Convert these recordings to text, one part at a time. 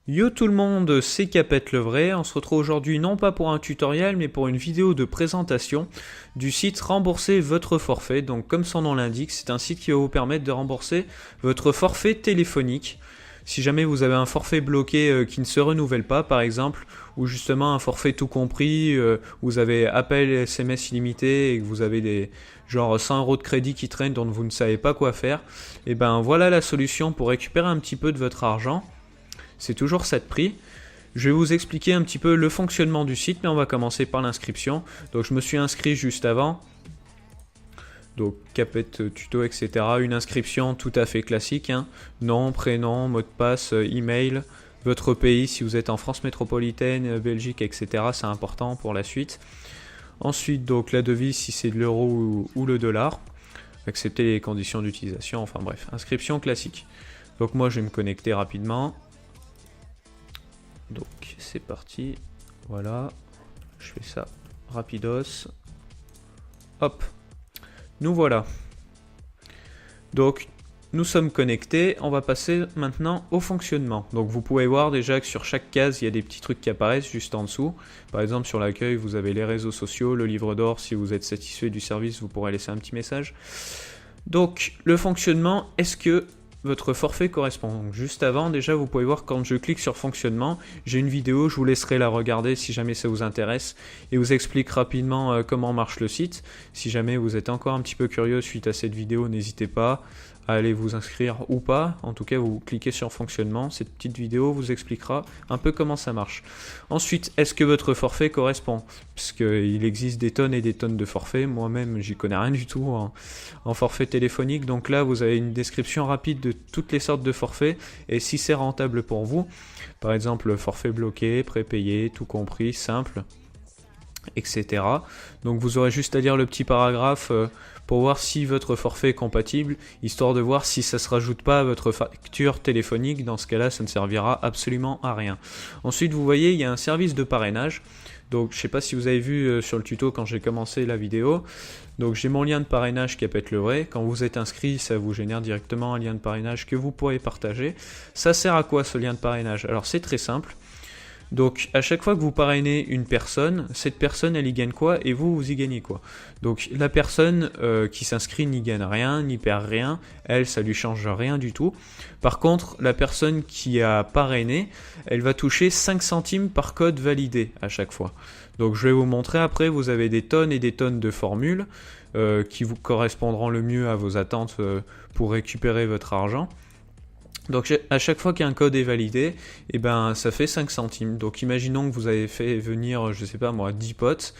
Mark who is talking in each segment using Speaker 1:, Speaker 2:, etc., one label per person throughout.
Speaker 1: Yo tout le monde, c'est Capette le vrai. On se retrouve aujourd'hui non pas pour un tutoriel mais pour une vidéo de présentation du site Rembourser votre forfait. Donc comme son nom l'indique, c'est un site qui va vous permettre de rembourser votre forfait téléphonique. Si jamais vous avez un forfait bloqué qui ne se renouvelle pas par exemple, ou justement un forfait tout compris, vous avez appel SMS illimité et que vous avez des genre 100 € de crédit qui traînent dont vous ne savez pas quoi faire, et ben voilà la solution pour récupérer un petit peu de votre argent. C'est toujours ça de prix. Je vais vous expliquer un petit peu le fonctionnement du site, mais on va commencer par l'inscription. Donc je me suis inscrit juste avant. Donc Capette tuto, etc. Une inscription tout à fait classique, hein. Nom, prénom, mot de passe, email, votre pays si vous êtes en France métropolitaine, Belgique, etc. C'est important pour la suite. Ensuite, donc la devise si c'est de l'euro ou le dollar. Accepter les conditions d'utilisation, enfin bref, inscription classique. Donc moi je vais me connecter rapidement. Donc c'est parti, voilà, je fais ça rapidos, hop, nous voilà. Donc nous sommes connectés, on va passer maintenant au fonctionnement. Donc vous pouvez voir déjà que sur chaque case il y a des petits trucs qui apparaissent juste en dessous. Par exemple sur l'accueil vous avez les réseaux sociaux, le livre d'or, si vous êtes satisfait du service vous pourrez laisser un petit message. Donc le fonctionnement, est-ce que votre forfait correspond? Donc, juste avant, déjà vous pouvez voir quand je clique sur fonctionnement, j'ai une vidéo, je vous laisserai la regarder si jamais ça vous intéresse et vous explique rapidement comment marche le site. Si jamais vous êtes encore un petit peu curieux suite à cette vidéo, n'hésitez pas à aller vous inscrire ou pas. En tout cas, vous cliquez sur fonctionnement, cette petite vidéo vous expliquera un peu comment ça marche. Ensuite, est-ce que votre forfait correspond? Puisqu'il existe des tonnes et des tonnes de forfaits, moi-même j'y connais rien du tout en forfait téléphonique, donc là vous avez une description rapide de toutes les sortes de forfaits et si c'est rentable pour vous, par exemple forfait bloqué, prépayé, tout compris, simple, etc. Donc vous aurez juste à lire le petit paragraphe pour voir si votre forfait est compatible, histoire de voir si ça ne se rajoute pas à votre facture téléphonique. Dans ce cas-là, ça ne servira absolument à rien. Ensuite, vous voyez, il y a un service de parrainage. Donc je ne sais pas si vous avez vu sur le tuto quand j'ai commencé la vidéo. Donc j'ai mon lien de parrainage Capette le vrai. Quand vous êtes inscrit, ça vous génère directement un lien de parrainage que vous pourrez partager. Ça sert à quoi ce lien de parrainage? Alors c'est très simple. Donc à chaque fois que vous parrainez une personne, cette personne elle y gagne quoi et vous, vous y gagnez quoi? Donc la personne qui s'inscrit n'y gagne rien, n'y perd rien, elle ça lui change rien du tout. Par contre la personne qui a parrainé, elle va toucher 5 centimes par code validé à chaque fois. Donc je vais vous montrer après, vous avez des tonnes et des tonnes de formules qui vous correspondront le mieux à vos attentes pour récupérer votre argent. Donc à chaque fois qu'un code est validé, et ben ça fait 5 centimes. Donc imaginons que vous avez fait venir, je sais pas moi, 10 potes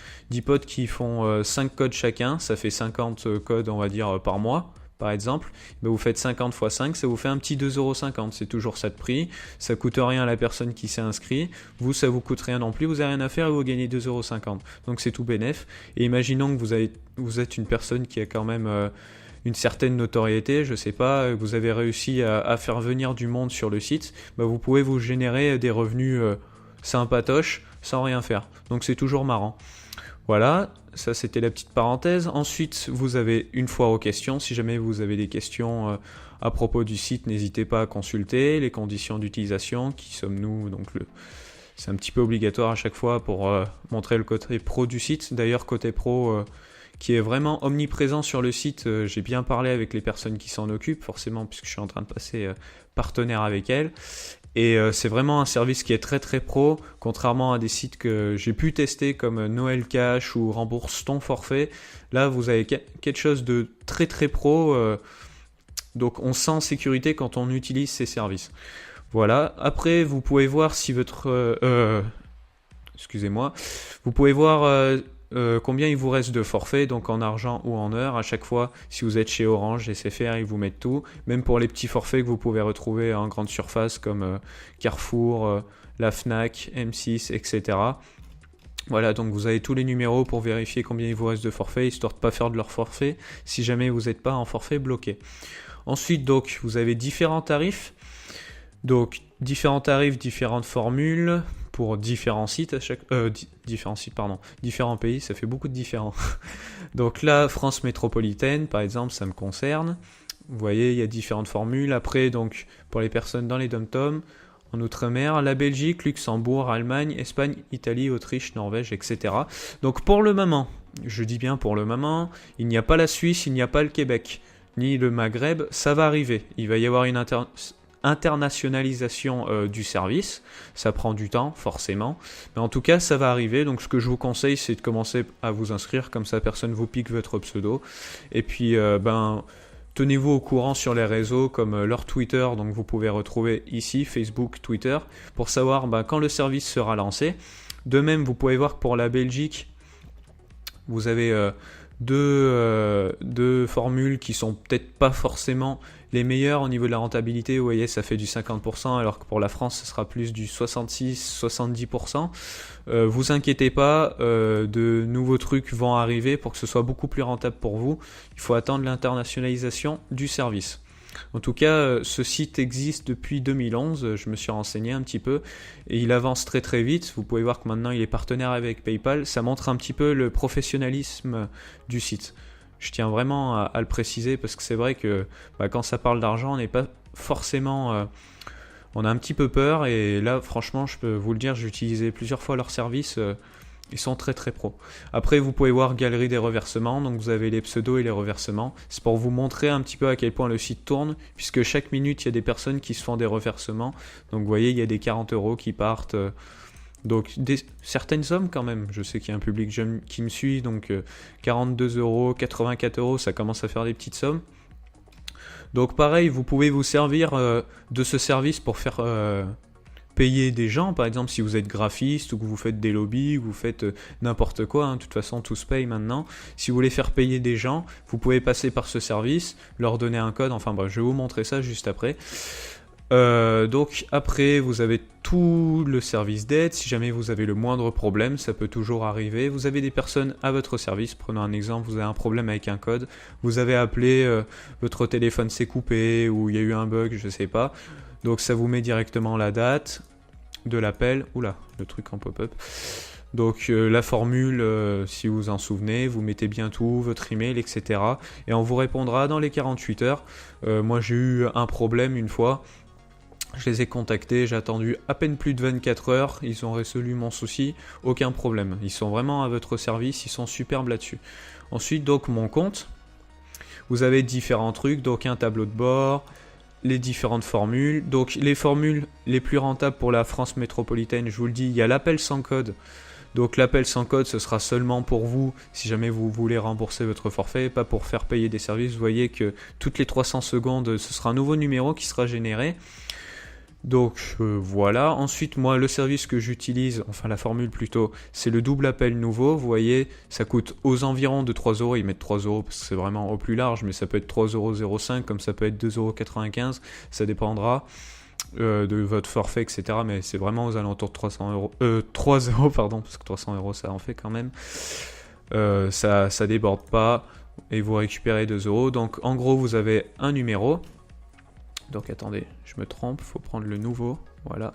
Speaker 1: qui font 5 codes chacun, ça fait 50 codes on va dire par mois. Par exemple, ben vous faites 50 x 5, ça vous fait un petit 2,50 €. C'est toujours ça de prix, ça coûte rien à la personne qui s'est inscrit, vous ça vous coûte rien non plus, vous n'avez rien à faire et vous gagnez 2,50 €. Donc c'est tout bénef. Et imaginons que vous êtes une personne qui a quand même une certaine notoriété, je sais pas, vous avez réussi à faire venir du monde sur le site, bah vous pouvez vous générer des revenus sympatoches sans rien faire. Donc c'est toujours marrant. Voilà, ça c'était la petite parenthèse. Ensuite, vous avez une foire aux questions. Si jamais vous avez des questions à propos du site, n'hésitez pas à consulter les conditions d'utilisation, qui sommes-nous, donc c'est un petit peu obligatoire à chaque fois pour montrer le côté pro du site. D'ailleurs, côté pro qui est vraiment omniprésent sur le site, j'ai bien parlé avec les personnes qui s'en occupent, forcément, puisque je suis en train de passer partenaire avec elles. Et c'est vraiment un service qui est très très pro, contrairement à des sites que j'ai pu tester comme Noël Cash ou Rembourse ton forfait. Là, vous avez quelque chose de très très pro, donc on sent en sécurité quand on utilise ces services. Voilà, après vous pouvez voir si votre... excusez-moi, vous pouvez voir combien il vous reste de forfait, donc en argent ou en heures. À chaque fois, si vous êtes chez Orange, SFR, ils vous mettent tout. Même pour les petits forfaits que vous pouvez retrouver en grande surface comme Carrefour, la Fnac, M6, etc. Voilà, donc vous avez tous les numéros pour vérifier combien il vous reste de forfait, histoire de ne pas faire de leur forfait si jamais vous n'êtes pas en forfait bloqué. Ensuite, donc, vous avez différents tarifs. Donc, différents tarifs, différentes formules pour différents sites différents pays, ça fait beaucoup de différents. Donc là, France métropolitaine, par exemple, ça me concerne. Vous voyez, il y a différentes formules. Après, donc, pour les personnes dans les dom-toms, en Outre-mer, la Belgique, Luxembourg, Allemagne, Espagne, Italie, Autriche, Norvège, etc. Donc pour le moment, je dis bien pour le moment, il n'y a pas la Suisse, il n'y a pas le Québec, ni le Maghreb, ça va arriver. Il va y avoir une internationalisation du service, ça prend du temps forcément, mais en tout cas ça va arriver, donc ce que je vous conseille c'est de commencer à vous inscrire, comme ça personne vous pique votre pseudo, et puis tenez-vous au courant sur les réseaux comme leur Twitter, donc vous pouvez retrouver ici Facebook, Twitter, pour savoir quand le service sera lancé. De même, vous pouvez voir que pour la Belgique, vous avez deux formules qui sont peut-être pas forcément les meilleures au niveau de la rentabilité. Vous voyez, ça fait du 50%, alors que pour la France, ce sera plus du 66-70%. Vous inquiétez pas, de nouveaux trucs vont arriver pour que ce soit beaucoup plus rentable pour vous. Il faut attendre l'internationalisation du service. En tout cas, ce site existe depuis 2011, je me suis renseigné un petit peu, et il avance très très vite. Vous pouvez voir que maintenant il est partenaire avec PayPal, ça montre un petit peu le professionnalisme du site. Je tiens vraiment à le préciser, parce que c'est vrai que quand ça parle d'argent, on n'est pas forcément... on a un petit peu peur, et là franchement je peux vous le dire, j'ai utilisé plusieurs fois leur service, ils sont très très pros. Après vous pouvez voir galerie des reversements, donc vous avez les pseudos et les reversements. C'est pour vous montrer un petit peu à quel point le site tourne, puisque chaque minute il y a des personnes qui se font des reversements. Donc vous voyez, il y a des 40 € qui partent, donc certaines sommes quand même. Je sais qu'il y a un public jeune qui me suit, donc 42 €, 84 €, ça commence à faire des petites sommes. Donc pareil, vous pouvez vous servir de ce service pour faire... payer des gens, par exemple si vous êtes graphiste ou que vous faites des lobbies, que vous faites n'importe quoi, de toute façon tout se paye maintenant. Si vous voulez faire payer des gens, vous pouvez passer par ce service, leur donner un code, enfin bref, je vais vous montrer ça juste après. Donc après vous avez tout le service d'aide, si jamais vous avez le moindre problème, ça peut toujours arriver. Vous avez des personnes à votre service, prenons un exemple, vous avez un problème avec un code, vous avez appelé, votre téléphone s'est coupé ou il y a eu un bug, je sais pas. Donc ça vous met directement la date de l'appel. Oula, le truc en pop-up. Donc la formule, si vous vous en souvenez, vous mettez bien tout, votre email, etc. Et on vous répondra dans les 48 heures. Moi j'ai eu un problème une fois. Je les ai contactés, j'ai attendu à peine plus de 24 heures. Ils ont résolu mon souci, aucun problème. Ils sont vraiment à votre service, ils sont superbes là-dessus. Ensuite, donc mon compte. Vous avez différents trucs, donc un tableau de bord, les différentes formules. Donc les formules les plus rentables pour la France métropolitaine, je vous le dis, il y a l'appel sans code. Donc l'appel sans code, ce sera seulement pour vous si jamais vous voulez rembourser votre forfait, pas pour faire payer des services. Vous voyez que toutes les 300 secondes, ce sera un nouveau numéro qui sera généré. Donc voilà. Ensuite, moi, le service que j'utilise, enfin la formule plutôt, c'est le double appel nouveau. Vous voyez, ça coûte aux environs de 3 €. Ils mettent 3 € parce que c'est vraiment au plus large, mais ça peut être 3,05 €, comme ça peut être 2,95 €. Ça dépendra de votre forfait, etc. Mais c'est vraiment aux alentours de 3 €, pardon, parce que 300 € ça en fait quand même. Ça déborde pas et vous récupérez 2 €. Donc en gros, vous avez un numéro. Donc attendez, je me trompe, il faut prendre le nouveau, voilà,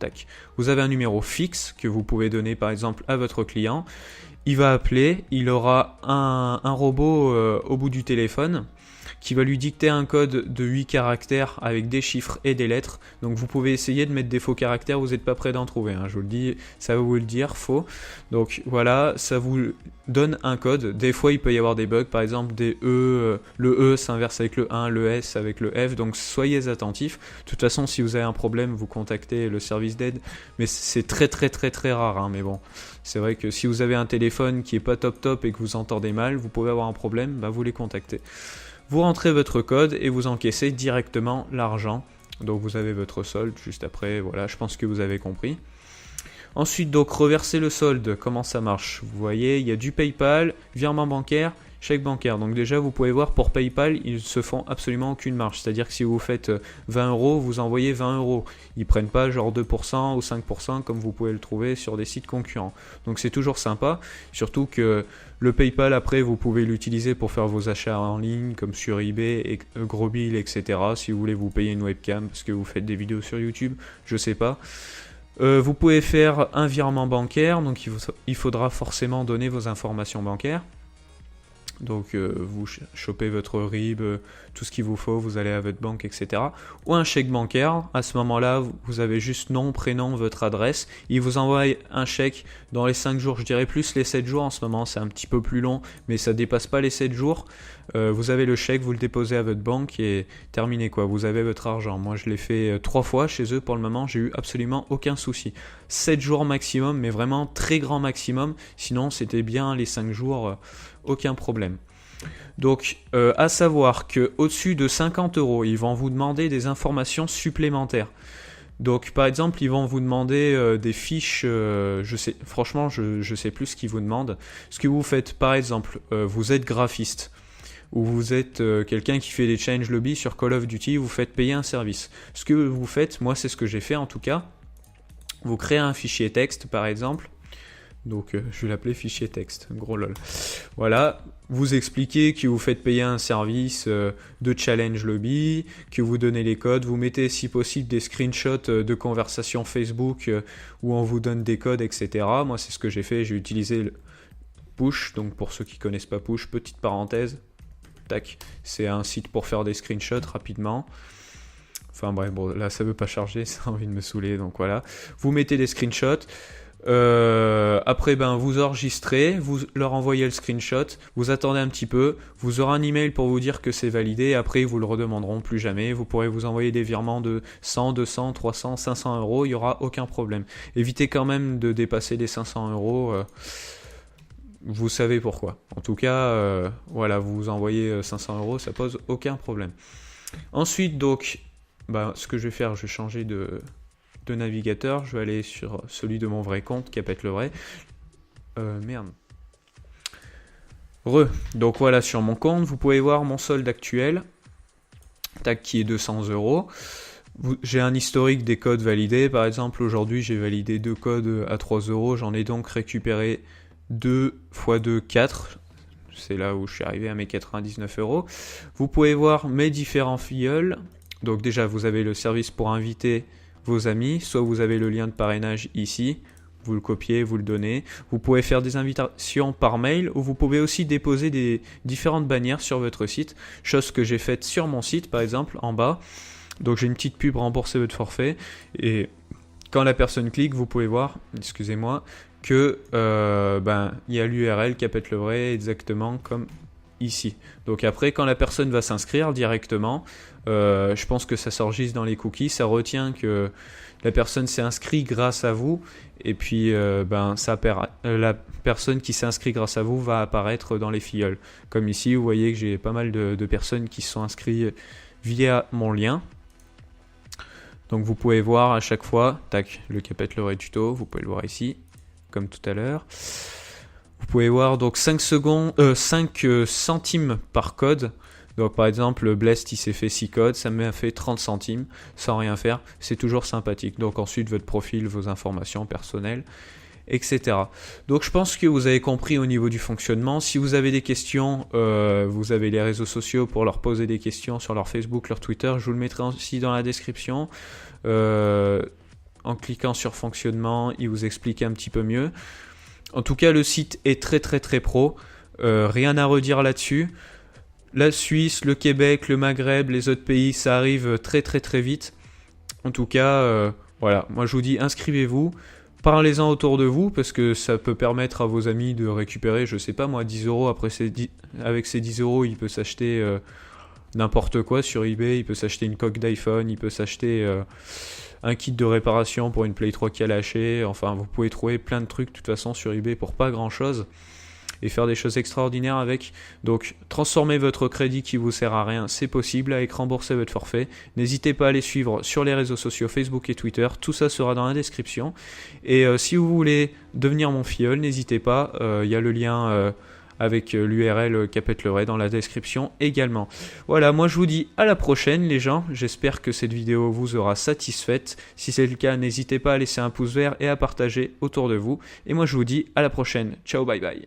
Speaker 1: tac. Vous avez un numéro fixe que vous pouvez donner par exemple à votre client. Il va appeler, il aura un robot au bout du téléphone qui va lui dicter un code de 8 caractères avec des chiffres et des lettres. Donc vous pouvez essayer de mettre des faux caractères, vous n'êtes pas prêt d'en trouver, je vous le dis, ça va vous le dire, faux. Donc voilà, ça vous donne un code. Des fois il peut y avoir des bugs, par exemple des E, le E s'inverse avec le 1, le S avec le F, donc soyez attentifs. De toute façon, si vous avez un problème, vous contactez le service d'aide, mais c'est très très très très rare, mais bon. C'est vrai que si vous avez un téléphone qui est pas top et que vous entendez mal, vous pouvez avoir un problème, vous les contactez. Vous rentrez votre code et vous encaissez directement l'argent. Donc vous avez votre solde juste après, voilà, je pense que vous avez compris. Ensuite, donc reverser le solde, comment ça marche? Vous voyez, il y a du PayPal, virement bancaire, chèque bancaire. Donc déjà, vous pouvez voir, pour PayPal, ils se font absolument aucune marge. C'est-à-dire que si vous faites 20 €, vous envoyez 20 €. Ils prennent pas genre 2% ou 5% comme vous pouvez le trouver sur des sites concurrents. Donc c'est toujours sympa, surtout que le PayPal, après, vous pouvez l'utiliser pour faire vos achats en ligne, comme sur eBay, Grobil, etc. Si vous voulez vous payer une webcam parce que vous faites des vidéos sur YouTube, je sais pas. Vous pouvez faire un virement bancaire, donc il faudra forcément donner vos informations bancaires. Donc vous chopez votre RIB, tout ce qu'il vous faut, vous allez à votre banque, etc. Ou un chèque bancaire, à ce moment-là, vous avez juste nom, prénom, votre adresse. Il vous envoie un chèque dans les 5 jours, je dirais plus les 7 jours en ce moment, c'est un petit peu plus long, mais ça dépasse pas les 7 jours. Vous avez le chèque, vous le déposez à votre banque et terminé quoi, vous avez votre argent. Moi je l'ai fait 3 fois chez eux pour le moment, j'ai eu absolument aucun souci. 7 jours maximum, mais vraiment très grand maximum, sinon c'était bien les 5 jours, aucun problème. Donc à savoir que au-dessus de 50 €, ils vont vous demander des informations supplémentaires. Donc par exemple, ils vont vous demander des fiches, franchement, je sais plus ce qu'ils vous demandent. Ce que vous faites, par exemple, vous êtes graphiste, ou vous êtes quelqu'un qui fait des challenge lobby sur Call of Duty, vous faites payer un service. Ce que vous faites, moi c'est ce que j'ai fait en tout cas, vous créez un fichier texte par exemple, donc je vais l'appeler fichier texte, gros lol. Voilà, vous expliquez que vous faites payer un service de challenge lobby, que vous donnez les codes, vous mettez si possible des screenshots de conversations Facebook où on vous donne des codes, etc. Moi c'est ce que j'ai fait, j'ai utilisé le Push, donc pour ceux qui connaissent pas Push, petite parenthèse, tac, c'est un site pour faire des screenshots rapidement. Enfin bref, bon là ça veut pas charger, ça a envie de me saouler, donc voilà. Vous mettez des screenshots. Après vous enregistrez, vous leur envoyez le screenshot, vous attendez un petit peu, vous aurez un email pour vous dire que c'est validé, après ils vous le redemanderont plus jamais, vous pourrez vous envoyer des virements de 100, 200, 300, 500 €, il n'y aura aucun problème. Évitez quand même de dépasser les 500 €, vous savez pourquoi. En tout cas, voilà, vous envoyez 500 €, ça pose aucun problème. Ensuite donc, ce que je vais faire, je vais changer de navigateur, je vais aller sur celui de mon vrai compte, Capet le vrai. Merde. Donc voilà, sur mon compte, vous pouvez voir mon solde actuel, tac, qui est 200 €. J'ai un historique des codes validés. Par exemple, aujourd'hui, j'ai validé 2 codes à 3 €. J'en ai donc récupéré 2 x 2, 4. C'est là où je suis arrivé à mes 99 €. Vous pouvez voir mes différents filleuls. Donc déjà, vous avez le service pour inviter vos amis, soit vous avez le lien de parrainage ici, vous le copiez, vous le donnez. Vous pouvez faire des invitations par mail ou vous pouvez aussi déposer des différentes bannières sur votre site, chose que j'ai faite sur mon site par exemple en bas. Donc j'ai une petite pub rembourser votre forfait et quand la personne clique, vous pouvez voir, excusez-moi, que il y a l'URL Capet le vrai exactement comme ici. Donc après, quand la personne va s'inscrire directement, je pense que ça s'enregistre dans les cookies, ça retient que la personne s'est inscrite grâce à vous, et puis la personne qui s'est inscrite grâce à vous va apparaître dans les filleuls. Comme ici, vous voyez que j'ai pas mal de personnes qui se sont inscrites via mon lien. Donc vous pouvez voir à chaque fois, tac, le Capet le vrai tuto, vous pouvez le voir ici, comme tout à l'heure. Vous pouvez voir donc 5 centimes par code. Donc par exemple, Blest il s'est fait 6 codes, ça m'a fait 30 centimes sans rien faire. C'est toujours sympathique. Donc ensuite votre profil, vos informations personnelles, etc. Donc je pense que vous avez compris au niveau du fonctionnement. Si vous avez des questions, vous avez les réseaux sociaux pour leur poser des questions sur leur Facebook, leur Twitter. Je vous le mettrai aussi dans la description. En cliquant sur fonctionnement, il vous explique un petit peu mieux. En tout cas, le site est très très très pro. Rien à redire là-dessus. La Suisse, le Québec, le Maghreb, les autres pays, ça arrive très très très vite. En tout cas, voilà. Moi, je vous dis, inscrivez-vous. Parlez-en autour de vous parce que ça peut permettre à vos amis de récupérer, je sais pas moi, 10 €. Après, avec ces 10 €, il peut s'acheter n'importe quoi sur eBay. Il peut s'acheter une coque d'iPhone. Il peut s'acheter un kit de réparation pour une Play 3 qui a lâché. Enfin, vous pouvez trouver plein de trucs de toute façon sur eBay pour pas grand chose et faire des choses extraordinaires avec. Donc, transformer votre crédit qui vous sert à rien, c'est possible avec rembourser votre forfait. N'hésitez pas à les suivre sur les réseaux sociaux Facebook et Twitter. Tout ça sera dans la description. Et si vous voulez devenir mon filleul, n'hésitez pas. Il y a le lien avec l'URL Capet le vrai dans la description également. Voilà, moi je vous dis à la prochaine les gens, j'espère que cette vidéo vous aura satisfaite. Si c'est le cas, n'hésitez pas à laisser un pouce vert et à partager autour de vous. Et moi je vous dis à la prochaine, ciao, bye bye.